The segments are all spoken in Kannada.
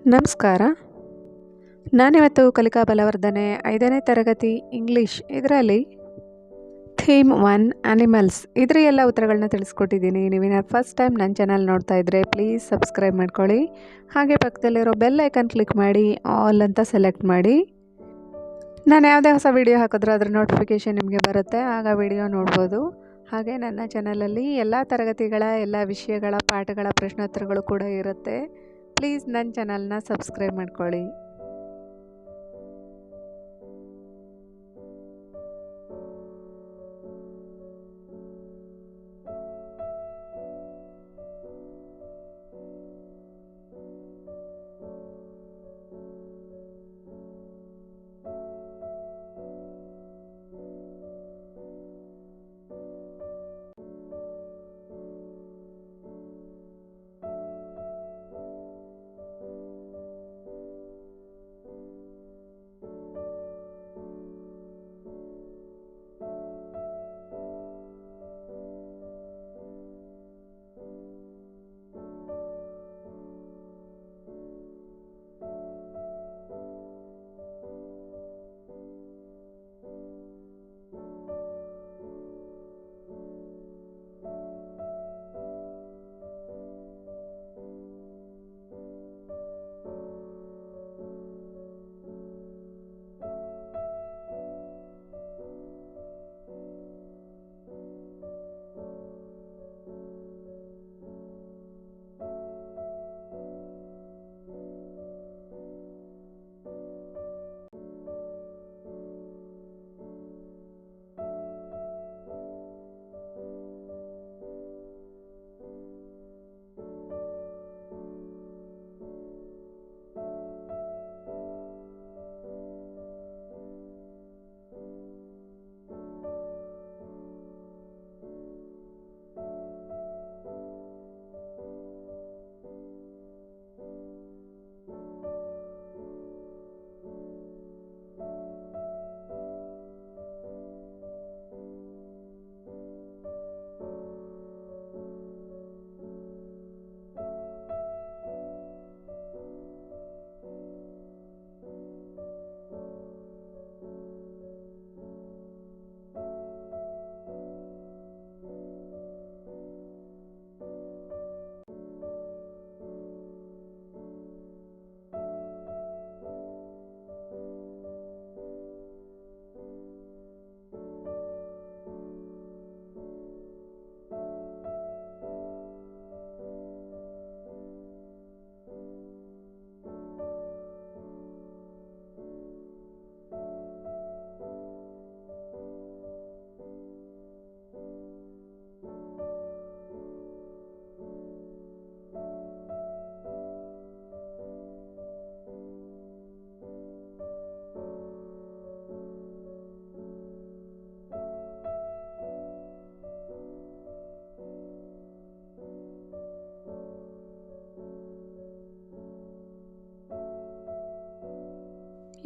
ನಮಸ್ಕಾರ. ನಾನಿವತ್ತು ಕಲಿಕಾ ಬಲವರ್ಧನೆ 5ನೇ ತರಗತಿ ಇಂಗ್ಲೀಷ್ ಇದರಲ್ಲಿ ಥೀಮ್ 1 ಅನಿಮಲ್ಸ್ ಇದರ ಎಲ್ಲ ಉತ್ತರಗಳನ್ನ ತಿಳಿಸ್ಕೊಟ್ಟಿದ್ದೀನಿ. ನೀವೇನಾದ್ರು ಫಸ್ಟ್ ಟೈಮ್ ನನ್ನ ಚಾನಲ್ ನೋಡ್ತಾ ಇದ್ದರೆ ಪ್ಲೀಸ್ ಸಬ್ಸ್ಕ್ರೈಬ್ ಮಾಡ್ಕೊಳ್ಳಿ. ಹಾಗೆ ಪಕ್ಕದಲ್ಲಿರೋ ಬೆಲ್ ಐಕನ್ ಕ್ಲಿಕ್ ಮಾಡಿ ಆಲ್ ಅಂತ ಸೆಲೆಕ್ಟ್ ಮಾಡಿ. ನಾನು ಯಾವುದೇ ಹೊಸ ವಿಡಿಯೋ ಹಾಕಿದ್ರೂ ಅದರ ನೋಟಿಫಿಕೇಷನ್ ನಿಮಗೆ ಬರುತ್ತೆ, ಆಗ ವಿಡಿಯೋ ನೋಡ್ಬೋದು. ಹಾಗೆ ನನ್ನ ಚಾನಲಲ್ಲಿ ಎಲ್ಲ ತರಗತಿಗಳ ಎಲ್ಲ ವಿಷಯಗಳ ಪಾಠಗಳ ಪ್ರಶ್ನೋತ್ತರಗಳು ಕೂಡ ಇರುತ್ತೆ. ಪ್ಲೀಸ್ ನನ್ನ ಚಾನಲ್ನ ಸಬ್ಸ್ಕ್ರೈಬ್ ಮಾಡ್ಕೊಳ್ಳಿ.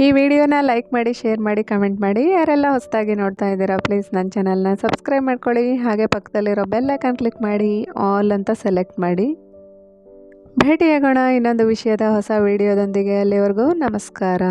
ಈ ವಿಡಿಯೋನ ಲೈಕ್ ಮಾಡಿ, ಶೇರ್ ಮಾಡಿ, ಕಮೆಂಟ್ ಮಾಡಿ. ಯಾರೆಲ್ಲ ಹೊಸದಾಗಿ ನೋಡ್ತಾ ಇದ್ದೀರಾ ಪ್ಲೀಸ್ ನನ್ನ ಚಾನಲ್ನ ಸಬ್ಸ್ಕ್ರೈಬ್ ಮಾಡ್ಕೊಳ್ಳಿ. ಹಾಗೆ ಪಕ್ಕದಲ್ಲಿರೋ ಬೆಲ್ ಐಕನ್ ಕ್ಲಿಕ್ ಮಾಡಿ ಆಲ್ ಅಂತ ಸೆಲೆಕ್ಟ್ ಮಾಡಿ. ಭೇಟಿಯಾಗೋಣ ಇನ್ನೊಂದು ವಿಷಯದ ಹೊಸ ವಿಡಿಯೋದೊಂದಿಗೆ. ಅಲ್ಲಿವರೆಗೂ ನಮಸ್ಕಾರ.